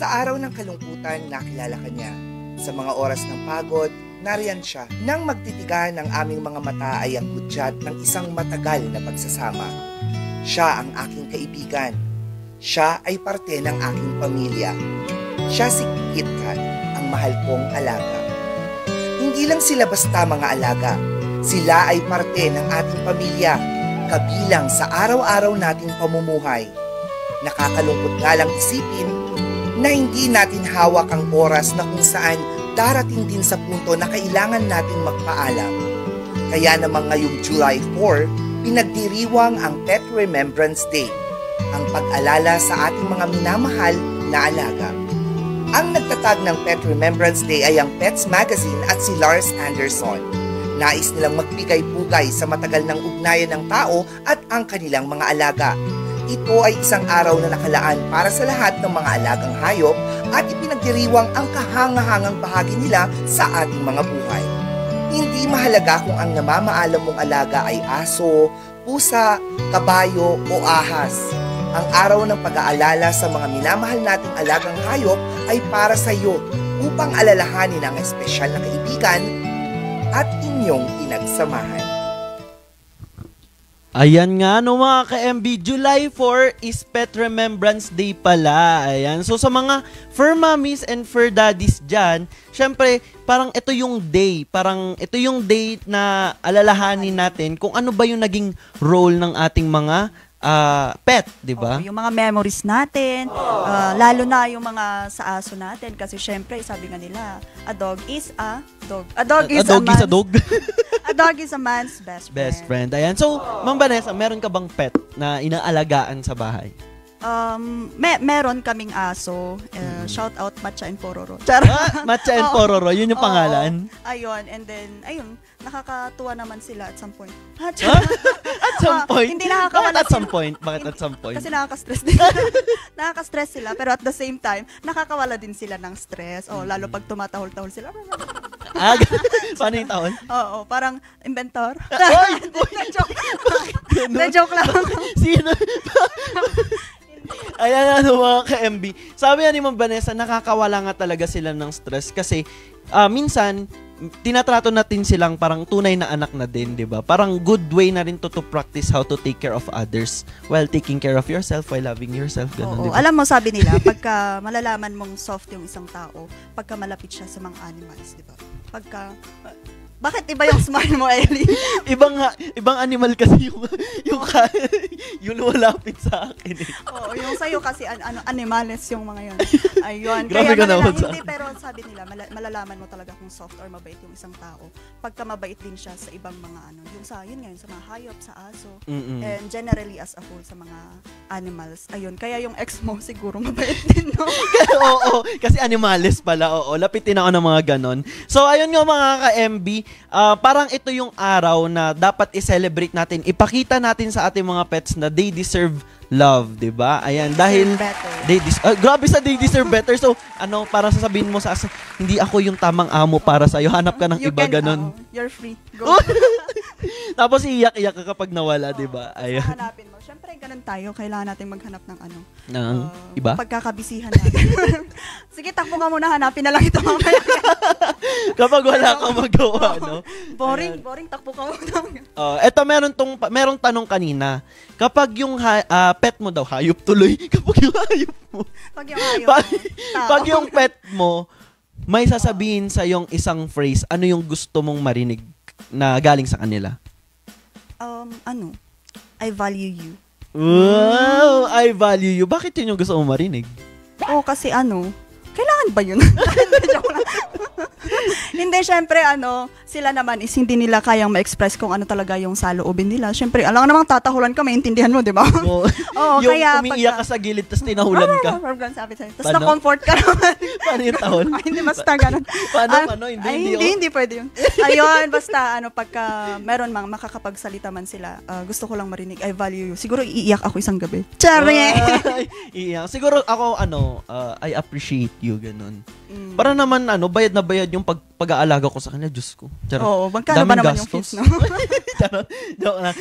Sa araw ng kalungkutan, nakilala ka niya. Sa mga oras ng pagod, nariyan siya. Nang magtitigan ng aming mga mata ay ang hudyat ng isang matagal na pagsasama. Siya ang aking kaibigan. Siya ay parte ng aking pamilya. Siya si Kit Kat, ang mahal kong alaga. Hindi lang sila basta mga alaga. Sila ay parte ng ating pamilya, kabilang sa araw-araw nating pamumuhay. Nakakalungkot nga lang isipin na hindi natin hawak ang oras na kung saan darating din sa punto na kailangan nating magpaalam. Kaya naman ngayong July 4, pinagdiriwang ang Pet Remembrance Day, ang pag-alala sa ating mga minamahal na alaga. Ang nagtatag ng Pet Remembrance Day ay ang Pets Magazine at si Lars Anderson. Nais nilang magbigay-pugay sa matagal ng ugnayan ng tao at ang kanilang mga alaga. Ito ay isang araw na nakalaan para sa lahat ng mga alagang hayop at ipinagdiriwang ang kahangahangang bahagi nila sa ating mga buhay. Hindi mahalaga kung ang namamaalam mong alaga ay aso, pusa, kabayo o ahas. Ang araw ng pag-aalala sa mga minamahal nating alagang hayop ay para sa iyo upang alalahanin ang espesyal na kaibigan at inyong pinagsamahan. Ayan nga no mga ka-MB, July 4 is Pet Remembrance Day pala. Ayan. So sa mga fur mommies and fur daddies dyan, syempre parang ito yung day. Parang ito yung day na alalahanin natin kung ano ba yung naging role ng ating mga pet, di ba? Yung mga memories natin, lalo na yung mga sa aso natin. Kasi syempre, sabi nga nila, a dog is a dog. A dog is a man's, a dog is a man's best friend. Best friend. Ayan. So, Ma'am Vanessa, meron ka bang pet na inaalagaan sa bahay? Meron kaming aso. Shout out Matcha and Pororo. Matcha and Pororo, yun yung pangalan. Ayun, and then, ayun, nakakatuwa naman sila at some point. At some point? Hindi nakakawala Bakit at some point? Bakit at some point? Kasi nakaka-stress din. Nakaka-stress sila, pero at the same time, nakakawala din sila ng stress. Lalo pag tumatahol-tahol sila. Paano yung tahol? Oo, parang inventor. Joke lang. Sino? Ayan mga ka-MB. Sabi ni Ma'am Vanessa, nakakawala nga talaga sila ng stress kasi minsan, tinatrato natin silang parang tunay na anak na din, di ba? Parang good way na rin to practice how to take care of others while taking care of yourself, while loving yourself. Ganun, Oo, diba? alam mo, sabi nila, pagka malalaman mong soft yung isang tao, pagka malapit siya sa mga animals, di ba? Bakit iba yung smile mo, Ellie? ibang animal kasi yung lumalapit sa akin. Oo, yung sa'yo kasi animales yung mga yun. Ayun. Grabe ka naman sa hindi, pero sabi nila, malalaman mo talaga kung soft or mabait yung isang tao. Pagka mabait din siya sa ibang mga yun ngayon, sa mga hayop, sa aso, and generally as a whole sa mga animals. Ayun, kaya yung ex mo siguro mabait din, no? Oo, kasi animales pala, oo. Lapitin ako ng mga ganon. So, ayun nga mga ka-MB, parang ito yung araw na dapat i-celebrate natin. Ipakita natin sa ating mga pets na they deserve love, 'di ba? Ayan, dahil grabe sa they deserve better. So, para sasabihin mo sa hindi ako yung tamang amo para sa iyo. Hanap ka ng iba ganon. You're free. Go. Tapos iiyak-iyak ka kapag nawala, 'di ba? Ayan. Hanapin mo. Syempre, ganun tayo. Kailangan nating maghanap ng ng iba? Pagkakabisihan natin. Sige, takbo ka muna. Hanapin na lang ito mamaya. Kapag wala kang magawa, no? Boring. Takbo ka muna. Eto, merong tanong kanina. Kapag yung pet mo daw, hayop tuloy. Kapag yung hayop mo. Pag yung pet mo, may sasabihin sa yung isang phrase, ano yung gusto mong marinig na galing sa kanila? I value you. Wow, I value you. Bakit yun yung gusto mong marinig? Kasi kailangan ba yun? Hindi, syempre, sila naman is hindi nila kayang ma-express kung ano talaga yung saloobin nila. Syempre, alam namang tatahulan ka, maintindihan mo, di ba? Yung kaya umiiyak ka sa gilid, tapos tinahulan ka. Tapos na-comfort ka naman. Paano yung tahol? Hindi, basta ganun. Paano? Hindi pwede yun. Ayun, basta, pagka meron makakapagsalita man sila, gusto ko lang marinig, I value you. Siguro, iiyak ako isang gabi. Charye! Iiyak. Siguro, ako, I appreciate you, ganun. Para naman, bayad na bayad yung pag-aalaga ko sa kanya, Diyos ko. Oo, magkano ba naman yung fees, no? Joke lang.